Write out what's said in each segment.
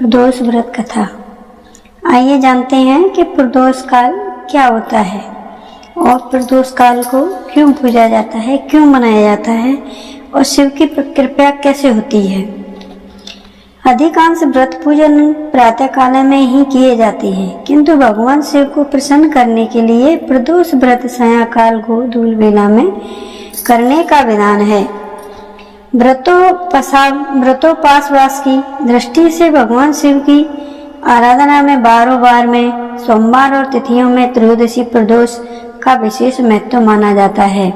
प्रदोष व्रत कथा। आइए जानते हैं कि प्रदोष काल क्या होता है और प्रदोष काल को क्यों पूजा जाता है, क्यों मनाया जाता है और शिव की कृपा कैसे होती है। अधिकांश व्रत पूजन प्रातः काल में ही किए जाते हैं, किंतु भगवान शिव को प्रसन्न करने के लिए प्रदोष व्रत सायंकाल को धूल बेला में करने का विधान है। व्रतोपासवास की दृष्टि से भगवान शिव की आराधना में बार में सोमवार और तिथियों में त्रयोदशी प्रदोष का विशेष महत्व माना जाता है।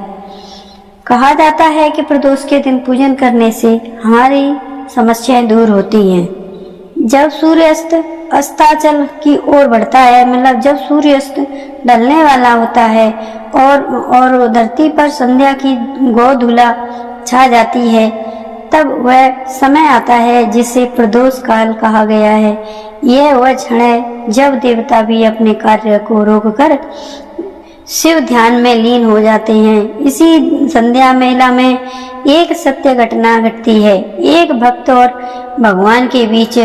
कहा जाता है कि प्रदोष के दिन पूजन करने से हमारी समस्याएं दूर होती हैं। जब सूर्य अस्ताचल की ओर बढ़ता है, मतलब जब सूर्य अस्त ढलने वाला होता है और धरती पर संध्या की गोधूला छा जाती है, तब वह समय आता है जिसे प्रदोष काल कहा गया है। यह वह क्षण है जब देवता भी अपने कार्य को रोककर शिव ध्यान में लीन हो जाते हैं। इसी संध्या मेला में एक सत्य घटना घटती है। एक भक्त और भगवान के बीच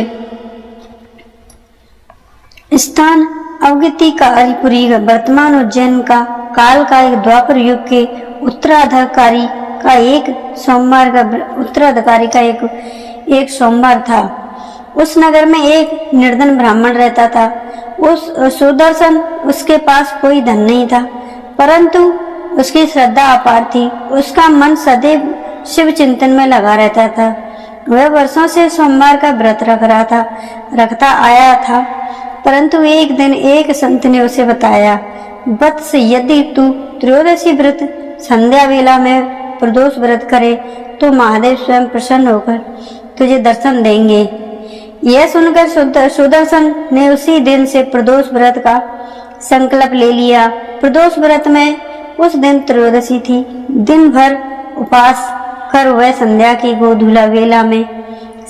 स्थान अवगति का अरिपुरी वर्तमान उज्जैन का काल का एक द्वापर युग के उत्तराधिकारी का एक सोमवार था। उस नगर में एक निर्धन ब्राह्मण रहता था। उस सुदर्शन उसके पास कोई धन नहीं था, परंतु उसकी श्रद्धा अपार थी। उसका मन सदैव शिव चिंतन में लगा रहता था। वह वर्षों से सोमवार का व्रत रखता आया था, परंतु एक दिन एक संत ने उसे बताया, वत्स, यदि तू त्रयोदशी व्रत संध्या वेला में प्रदोष व्रत करे तो महादेव स्वयं प्रसन्न होकर तुझे दर्शन देंगे। यह सुनकर सुदर्शन ने उसी दिन से प्रदोष व्रत का संकल्प ले लिया। प्रदोष व्रत में उस दिन त्रयोदशी थी। दिन भर उपवास कर वह संध्या की गोधूला वेला में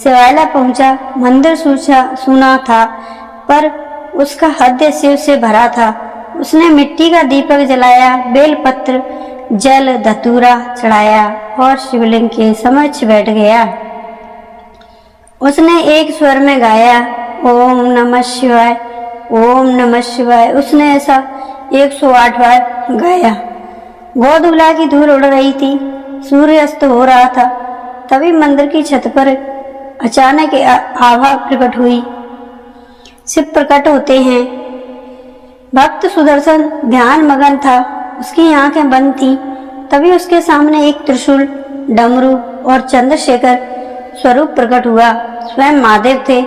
शिवालय पहुंचा। मंदिर सूना था, पर उसका हृदय शिव से भरा था। उसने मिट्टी का दीपक जलाया, बेलपत्र, जल, धतूरा चढ़ाया और शिवलिंग के समक्ष बैठ गया। उसने एक स्वर में गाया, ओम नमः शिवाय, ओम नमः शिवाय। उसने ऐसा 108 बार गाया। गोधूला की धूल उड़ रही थी, सूर्य अस्त हो रहा था। तभी मंदिर की छत पर अचानक आभा प्रकट हुई। शिव प्रकट होते हैं। भक्त सुदर्शन ध्यान मगन था, उसकी आंखें बंद थीं। तभी उसके सामने एक त्रिशूल, डमरू और चंद्रशेखर स्वरूप प्रकट हुआ। स्वयं महादेव थे।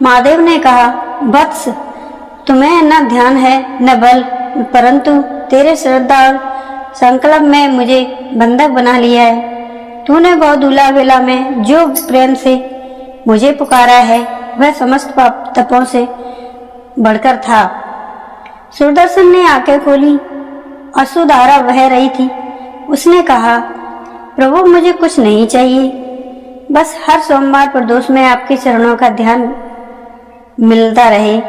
महादेव ने कहा, वत्स, तुम्हें न ध्यान है न बल, परंतु तेरे श्रद्धा और संकल्प में मुझे बंधक बना लिया है। तूने गोधूला वेला में जो प्रेम से मुझे पुकारा है, वह समस्त पाप तपों से बढ़कर था। सुदर्शन ने आंखें खोली। अश्रुधारा बह रही थी। उसने कहा, प्रभु, मुझे कुछ नहीं चाहिए, बस हर सोमवार प्रदोष में आपके चरणों का ध्यान मिलता रहे।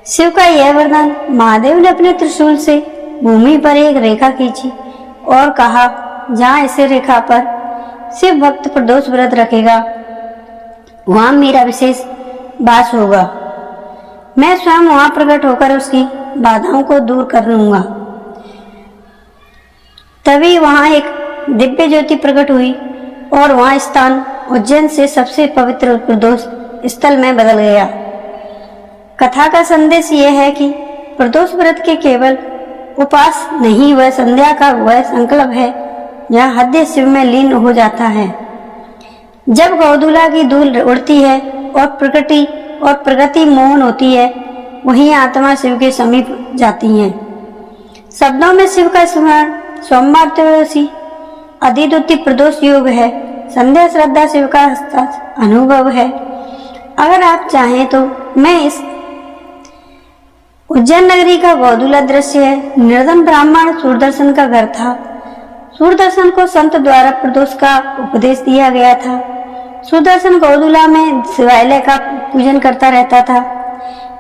शिव का यह वरदान। महादेव ने अपने त्रिशूल से भूमि पर एक रेखा खींची और कहा, जहाँ इस रेखा पर शिव भक्त प्रदोष व्रत रखेगा, वहां मेरा विशेष वास होगा। मैं स्वयं वहां प्रकट होकर उसकी बाधाओं को दूर कर लूंगा। तभी वहां एक दिव्य ज्योति प्रकट हुई और वहां स्थान उज्जैन से सबसे पवित्र प्रदोष स्थल में बदल गया। कथा का संदेश यह है कि प्रदोष व्रत के केवल उपवास नहीं, वह संध्या का वह संकल्प है जहाँ हृदय शिव में लीन हो जाता है। जब गोधूला की धूल उड़ती है और प्रकृति मोहन होती है, वहीं आत्मा शिव के समीप जाती है। शब्दों में शिव का स्मरण सोमवार त्रयोदशी अधिद्युति प्रदोष योग है। संध्या श्रद्धा शिव का अनुभव है। अगर आप चाहें तो मैं इस उज्जैन नगरी का गोधूला दृश्य है। निर्धन ब्राह्मण सुदर्शन का घर था। सुदर्शन को संत द्वारा प्रदोष का उपदेश दिया गया था। सुदर्शन गोधूला में शिवालय का पूजन करता रहता था।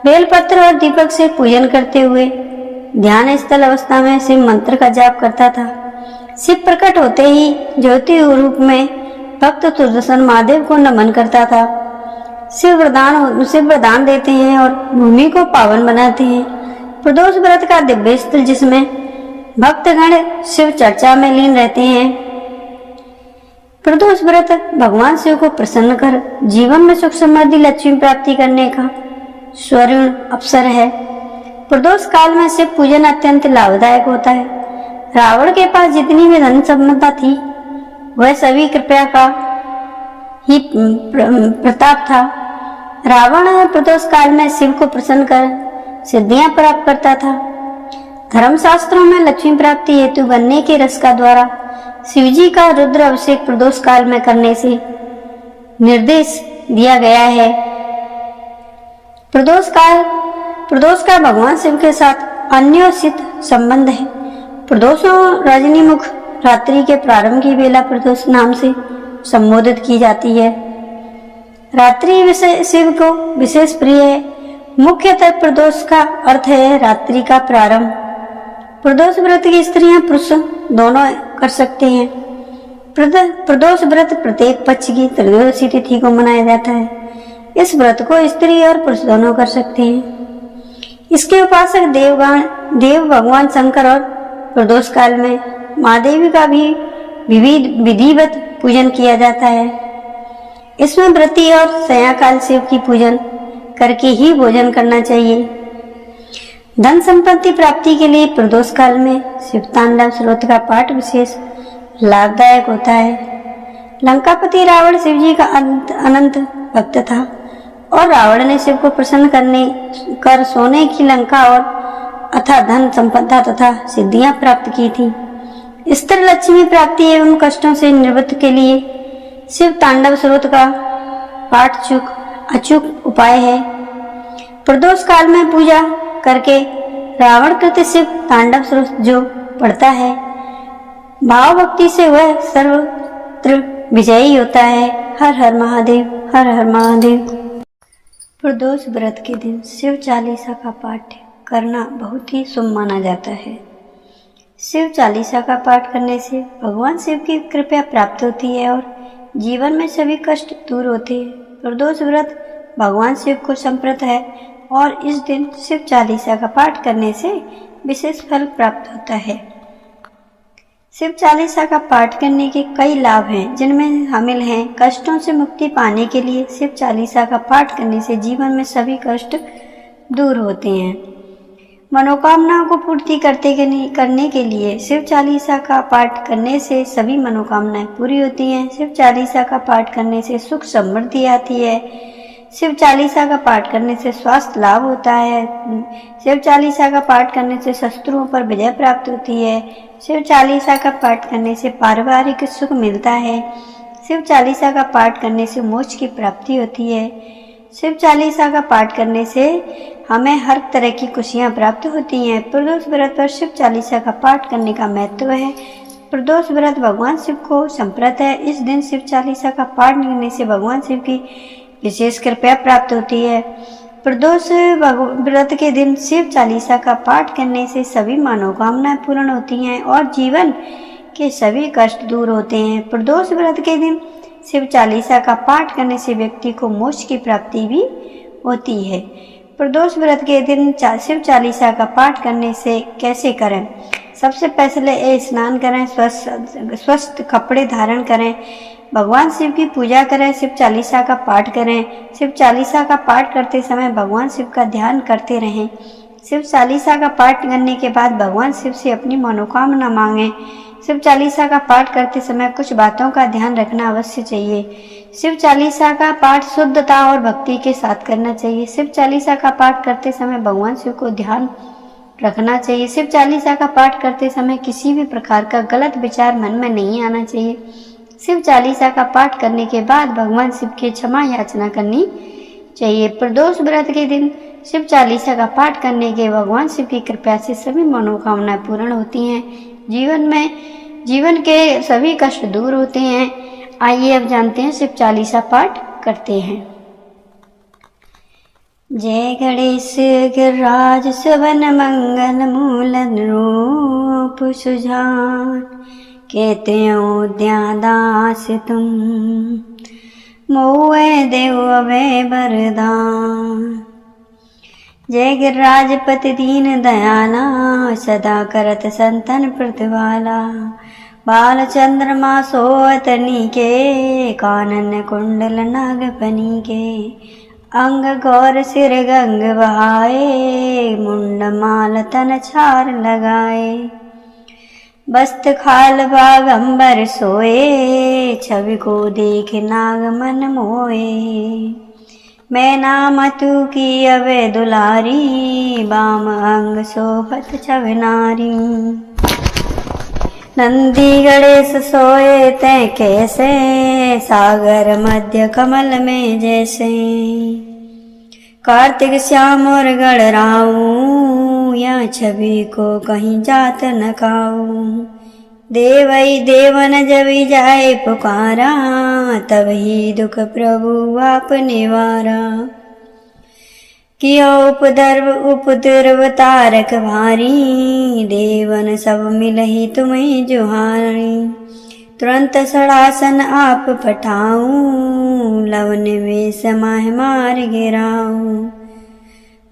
बेलपत्र और दीपक से पूजन करते हुए ध्यान स्थल अवस्था में शिव मंत्र का जाप करता था। शिव प्रकट होते ही ज्योति रूप में भक्त सुदर्शन महादेव को नमन करता था। शिव वरदान देते हैं और भूमि को पावन बनाते हैं। प्रदोष व्रत का दिव्य स्थल जिसमें भक्तगण शिव चर्चा में लीन रहते हैं। प्रदोष व्रत भगवान शिव को प्रसन्न कर जीवन में सुख समृद्धि लक्ष्मी प्राप्ति करने का स्वर्ण अवसर है। प्रदोष काल में शिव पूजन अत्यंत लाभदायक होता है। रावण के पास जितनी भी धन संपदा थी वह सभी कृपया का ही प्रताप था। रावण प्रदोष काल में शिव को प्रसन्न कर सिद्धियां प्राप्त करता था। धर्मशास्त्रों में लक्ष्मी प्राप्ति हेतु गन्ने के रस का द्वारा शिवजी का रुद्र अभिषेक प्रदोष काल में करने से निर्देश दिया गया है। प्रदोष का भगवान शिव के साथ अन्योन्यसित संबंध है। प्रदोषों रजनीमुख रात्रि के प्रारंभ की बेला प्रदोष नाम से संबोधित की जाती है। रात्रि शिव को विशेष प्रिय है। मुख्यतः प्रदोष का अर्थ है रात्रि का प्रारंभ। प्रदोष व्रत की स्त्रियां पुरुष दोनों कर सकते हैं। प्रदोष व्रत प्रत्येक पक्ष की त्रयोदशी तिथि को मनाया जाता है। इस व्रत को स्त्री और पुरुष दोनों कर सकते हैं। इसके उपासक देव भगवान शंकर और प्रदोष काल में माँ देवी का भी विधिवत पूजन किया जाता है। इसमें व्रती और सायंकाल शिव की पूजन करके ही भोजन करना चाहिए। धन संपत्ति प्राप्ति के लिए प्रदोष काल में शिव तांडव स्तोत्र का पाठ विशेष लाभदायक होता है। लंकापति रावण शिव जी का अनंत भक्त था और रावण ने शिव को प्रसन्न कर सोने की लंका और अथा धन संपदा तथा सिद्धियां प्राप्त की थी। स्त्री लक्ष्मी प्राप्ति एवं कष्टों से निवृत्ति के लिए शिव तांडव स्तोत्र का पाठ अचूक उपाय है। प्रदोष काल में पूजा करके रावण कृत शिव तांडव स्तोत्र जो पढ़ता है भाव भक्ति से वह सर्वत्र विजयी होता है। हर हर महादेव, हर हर महादेव। प्रदोष व्रत के दिन शिव चालीसा का पाठ करना बहुत ही शुभ माना जाता है। शिव चालीसा का पाठ करने से भगवान शिव की कृपा प्राप्त होती है और जीवन में सभी कष्ट दूर होते हैं। प्रदोष व्रत भगवान शिव को समर्पित है और इस दिन शिव चालीसा का पाठ करने से विशेष फल प्राप्त होता है। शिव चालीसा का पाठ करने के कई लाभ हैं, जिनमें शामिल हैं कष्टों से मुक्ति पाने के लिए शिव चालीसा का पाठ करने से जीवन में सभी कष्ट दूर होते हैं। मनोकामनाओं को पूर्ति करने के लिए शिव चालीसा का पाठ करने से सभी मनोकामनाएं पूरी होती हैं। शिव चालीसा का पाठ करने से सुख समृद्धि आती है। शिव चालीसा का पाठ करने से स्वास्थ्य लाभ होता है। शिव चालीसा का पाठ करने से शत्रुओं पर विजय प्राप्त होती है। शिव चालीसा का पाठ करने से पारिवारिक सुख मिलता है। शिव चालीसा का पाठ करने से मोक्ष की प्राप्ति होती है। शिव चालीसा का पाठ करने से हमें हर तरह की खुशियां प्राप्त होती हैं। प्रदोष व्रत पर शिव चालीसा का पाठ करने का महत्व है। प्रदोष व्रत भगवान शिव को समर्पित है। इस दिन शिव चालीसा का पाठ करने से भगवान शिव की विशेष कृपा प्राप्त होती है। प्रदोष व्रत के दिन शिव चालीसा का पाठ करने से सभी मनोकामनाएं पूर्ण होती हैं और जीवन के सभी कष्ट दूर होते हैं। प्रदोष व्रत के दिन शिव चालीसा का पाठ करने से व्यक्ति को मोक्ष की प्राप्ति भी होती है। प्रदोष व्रत के दिन शिव चालीसा का पाठ करने से कैसे करें? सबसे पहले स्नान करें, स्वस्थ कपड़े धारण करें, भगवान शिव की पूजा करें, शिव चालीसा का पाठ करें। शिव चालीसा का पाठ करते समय भगवान शिव का ध्यान करते रहें। शिव चालीसा का पाठ करने के बाद भगवान शिव से अपनी मनोकामना मांगें। शिव चालीसा का पाठ करते समय कुछ बातों का ध्यान रखना अवश्य चाहिए। शिव चालीसा का पाठ शुद्धता और भक्ति के साथ करना चाहिए। शिव चालीसा का पाठ करते समय भगवान शिव को ध्यान रखना चाहिए। शिव चालीसा का पाठ करते समय किसी भी प्रकार का गलत विचार मन में नहीं आना चाहिए। शिव चालीसा का पाठ करने के बाद भगवान शिव की क्षमा याचना करनी चाहिए। प्रदोष व्रत के दिन शिव चालीसा का पाठ करने के भगवान शिव की कृपा से सभी मनोकामनाएं पूर्ण होती हैं। जीवन के सभी कष्ट दूर होते हैं। आइए अब जानते हैं शिव चालीसा पाठ करते हैं। जय गणेश गिरिराज सवन मंगल मूल रूप सुजान, कहते उद्या दास तुम, मोए देव अवे वरदान। जय गिरिराजपति दीन दयाला, सदा करत संतन प्रतिवाला। बाल चंद्रमा सोवत नीके, कानन कुंडल नागफनी के। अंग गौर सिर गंग बहाए, मुंड माल तन छार लगाए। बस्त खाल बागंबर सोए, छवि को देख नाग मन मोए। मैं नाम तू की अवे दुलारी, बाम अंग सोहत छवि नारी। नंदी गणेश सोए तै कैसे, सागर मध्य कमल में जैसे। कार्तिक श्याम और गणराऊ, या छवि को कहीं जात न काऊ। देवई देवन जबी जाए पुकारा, तभी दुख प्रभु आप निवारा। कियो उपद्रव तारक भारी, देवन सब मिलहि तुम्हें जुहारी। तुरंत सड़ासन आप पठाऊं, लवन में समाह मार गिराऊं।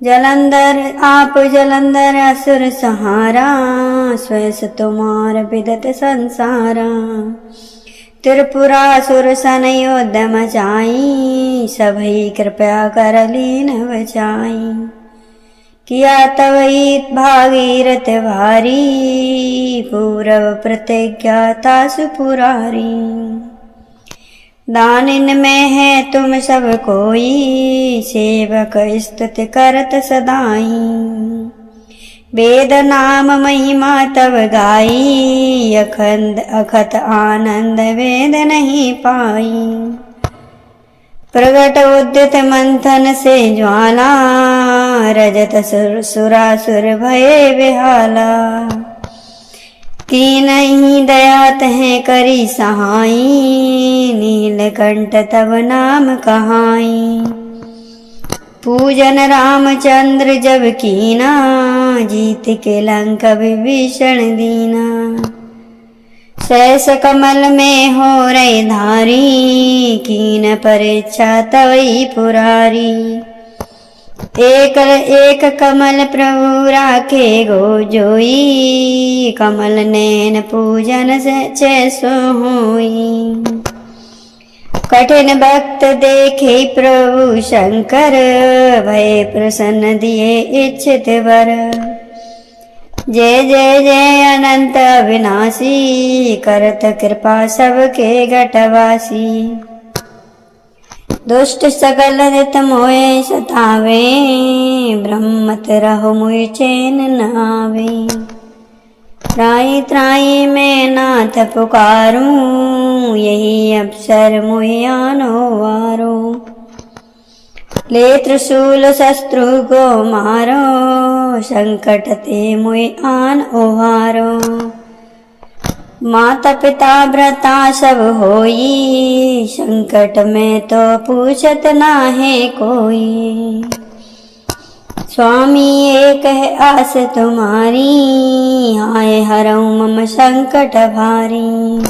जलंधर आप जलंधर असुर सहारा, स्वयं तुम्हार विदत संसारा। त्रिपुरासुर सन योद्ध मचाई, सभई कृपया कर लीन बचाई। किया तवई भागीरथ भारी, पूरव प्रतिज्ञा तासु पुरारी। दानिन में है तुम सब कोई, सेवक स्तुति करत सदाई। वेद नाम महिमा तब गाई, अखंड अखत आनंद वेद नहीं पाई। प्रगट उद्यत मंथन से ज्वाला, रजत सुरासुर भये बेहाला। कीनहि दया तह करी सहाई, नीलकंठ तब नाम कहाई। पूजन रामचंद्र जब कीना, जीत के लंका विभीषण दीना। सहस कमल में हो रही धारी, कीन परीक्षा तवई पुरारी। एक कमल प्रभु राखे गो जोई, कमल नैन पूजन से सो होई। कठिन भक्त देखे प्रभु शंकर, भय प्रसन्न दिए इच्छित वर। जय जय जय अनंत अविनाशी, करत कृपा सबके घटवासी। दुष्ट सकल नित मोए सतावे, ब्रह्मत रहो मुझ चैन न आवे। त्राई त्राई में नाथ पुकारूं, यही अवसर मुझे आनो वारो। ले त्रिशूल शस्त्रु को मारो, संकट ते मुझे आन उहारो। माता पिता भ्राता सब होई, संकट में तो पूछत ना है कोई। स्वामी एक है आस तुम्हारी, आए हरऊं मम संकट भारी।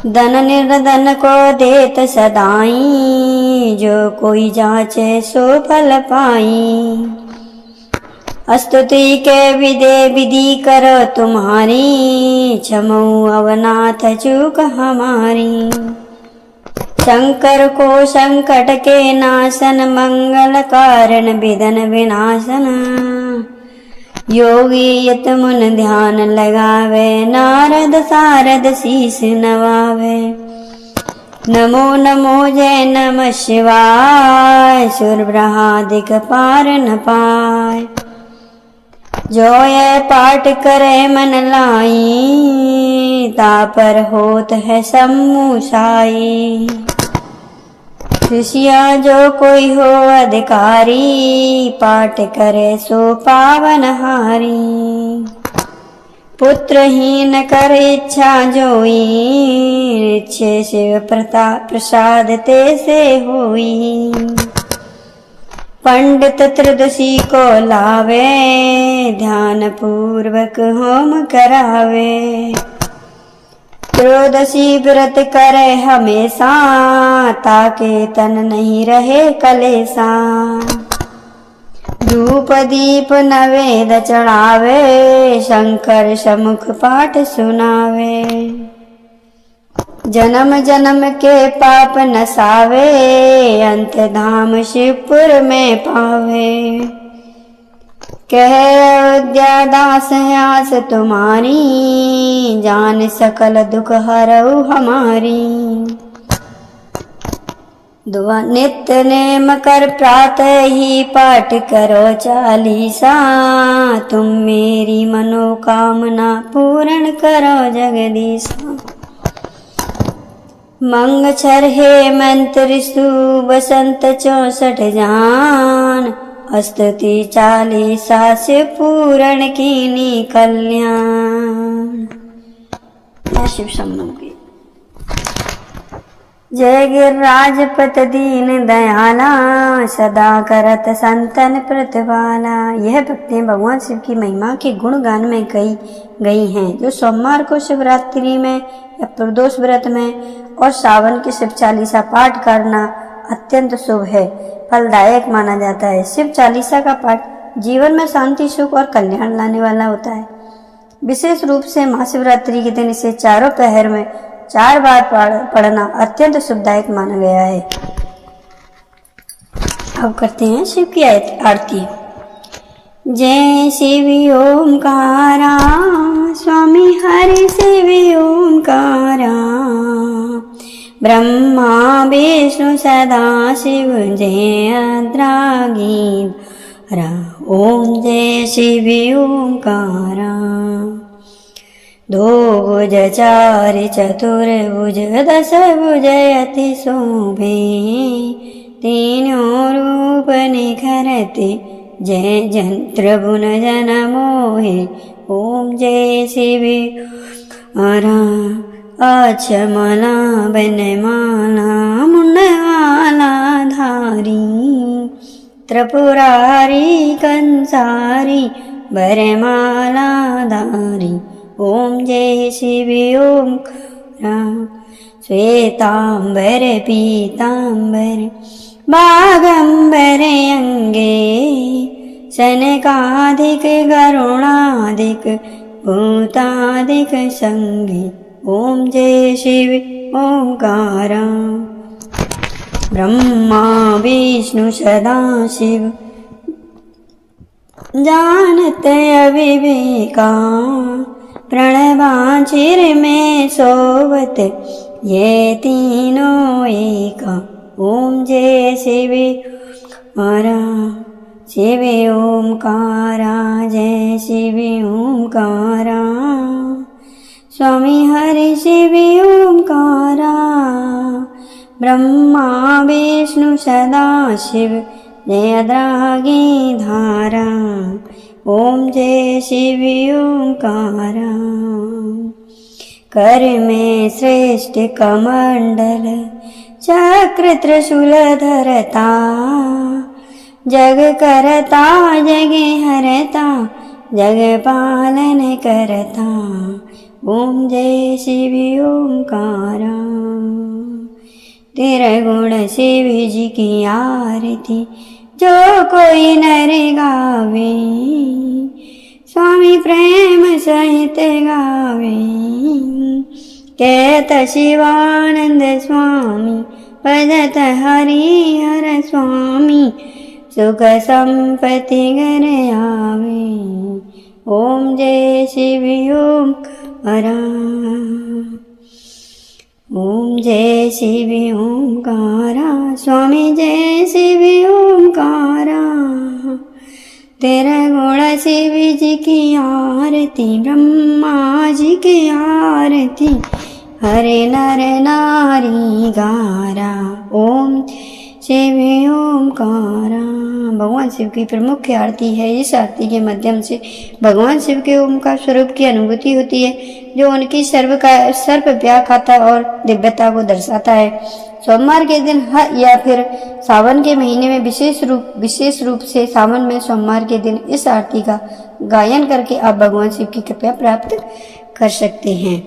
धन निर्धन को देत सदाई, जो कोई जाचे सो फल पाई। स्तुति के विधि करो तुम्हारी, क्षमो अवनाथ चूक हमारी। शंकर को संकट के नाशन, मंगल कारण विधन विनाशन। योगी यत मुन ध्यान लगावे, नारद सारद शीस नवावे। नमो नमो जय नमः शिवाय, सुर ब्रहादिक पार न पाय। जो ये पाठ करे मन लाई, तापर होत है सम्मूषाई। शिष्या जो कोई हो अधिकारी, पाठ करे सो पावन हारी। पुत्रहीन कर इच्छा जोई, इच्छे शिव प्रसाद ते से होई। पंडित त्रिदशी को लावे, ध्यान पूर्वक होम करावे। त्रोदशी व्रत करे हमेशा, ताके तन नहीं रहे कलेसा। धूप दीप नवेद चढ़ावे, शंकर समुख पाठ सुनावे। जन्म जन्म के पाप नसावे, अंत धाम शिवपुर में पावे। कह अयोध्या दास आस तुम्हारी, जान सकल दुख हरऊ हमारी। दुआ नित्य नेम कर प्रातः ही पाठ करो चालीसा, तुम मेरी मनोकामना पूर्ण करो जगदीशा। मंगछर हेमंत ऋतु बसंत 64 जान, स्तुति चालीसा से पूर्ण कीनी कल्याण। शिव शंभु की जय गिरिराजपत दीन दयाला, सदा करत संतन प्रतिपाला। यह भक्तियां भगवान शिव की महिमा के गुणगान में कही गई हैं, जो सोमवार को शिवरात्रि में या प्रदोष व्रत में और सावन की शिव चालीसा पाठ करना अत्यंत शुभ है, फलदायक माना जाता है। शिव चालीसा का पाठ जीवन में शांति सुख और कल्याण लाने वाला होता है। विशेष रूप से महाशिवरात्रि के दिन इसे चारों पहर में 4 बार पढ़ना अत्यंत शुभदायक माना गया है। अब करते हैं शिव की आरती। जय शिव ओमकारा, स्वामी हरि शिव ओमकारा। ब्रह्मा विष्णु सदा शिव जय अद्रागीधरा। ओम जय शिव ओमकारा। 2 भुज 4 चतुर्भुज 10 भुज अति शोभे। 3 रूप निखरते जय जंत्र बुन जन मोहे। ओम जय शिव ओमकारा। अचमला बनमाला मुंडमाला धारी। त्रिपुरारी कंसारी बरमाला धारी। ओम जय शिव ओमकारा। श्वेतांबर पीतांबर बागंबर अंगे। शनकाधिक गरुणाधिक भूताधिक संगे। ओम जय शिव ओमकारा। ब्रह्मा विष्णु सदा शिव जानत अविवेका। प्रणवाचिर में सोवत ये तीनों एका। ओम जय शिव ओमकारा। शिव ओमकारा जय शिव ओमकारा। स्वामी हरि शिव ओमकारा। ब्रह्मा विष्णु सदा शिव जय द्रागीधारा। ओम जय शिव ओमकारा। कर में श्रेष्ठ कमंडल चक्र त्रिशूल धरता। जग करता जग हरता जग पालन करता। ओम जय शिव ओमकारा। तेरा गुण शिव जी की आरती जो कोई नर गावे। स्वामी प्रेम सहित गावे। कहत शिवानंद स्वामी भजत हरिहर स्वामी। सुख संपत्ति घर आवे। ओम जय शिव ओमकारा। ओम जय शिव ओमकारा। स्वामी जय शिव ओमकारा। तेरा गुण शिव जी की आरती। ब्रह्मा जी की आरती। हरे नर नारी गारा। ओम शिव ओमकारा। भगवान शिव की प्रमुख आरती है। इस आरती के माध्यम से भगवान शिव के ओमकार स्वरूप की अनुभूति होती है, जो उनकी सर्वव्यापकता और दिव्यता को दर्शाता है। सोमवार के दिन या फिर सावन के महीने में विशेष रूप से सावन में सोमवार के दिन इस आरती का गायन करके आप भगवान शिव की कृपा प्राप्त कर सकते हैं।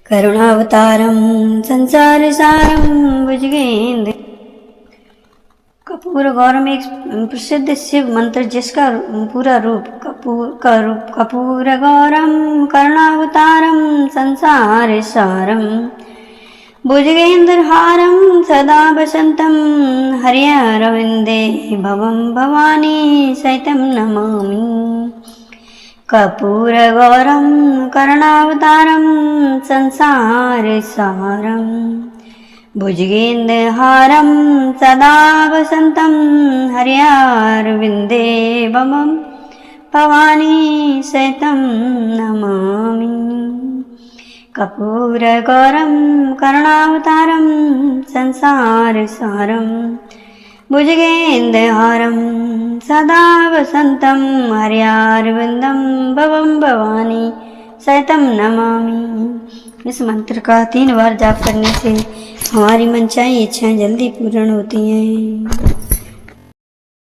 करुणावतारम संसार सारम भुजगेंद्र। कपूर गौरम एक प्रसिद्ध शिव मंत्र जिसका पूरा रूप कपूर गौरम करुणावतारम संसार सारम भुजगेंद्र हारम सदा वसंतम हर्यारविंदे भवम भवानी सहितम नमामि। कपूर गौरम करुणावतारम संसार सारम भुजगेंद्र हारम सदा वसंतम हर्यारविंदे भवम भवानी सहितम नमामि। कपूर गौरम करुणावतारम संसार सारम भुजगेंद्र हारम सदा वसंतम हर्यारविंदम भवम भवानी सहितम नमामि। इस मंत्र का 3 बार जाप करने से हमारी मनचाही इच्छाएं जल्दी पूर्ण होती हैं।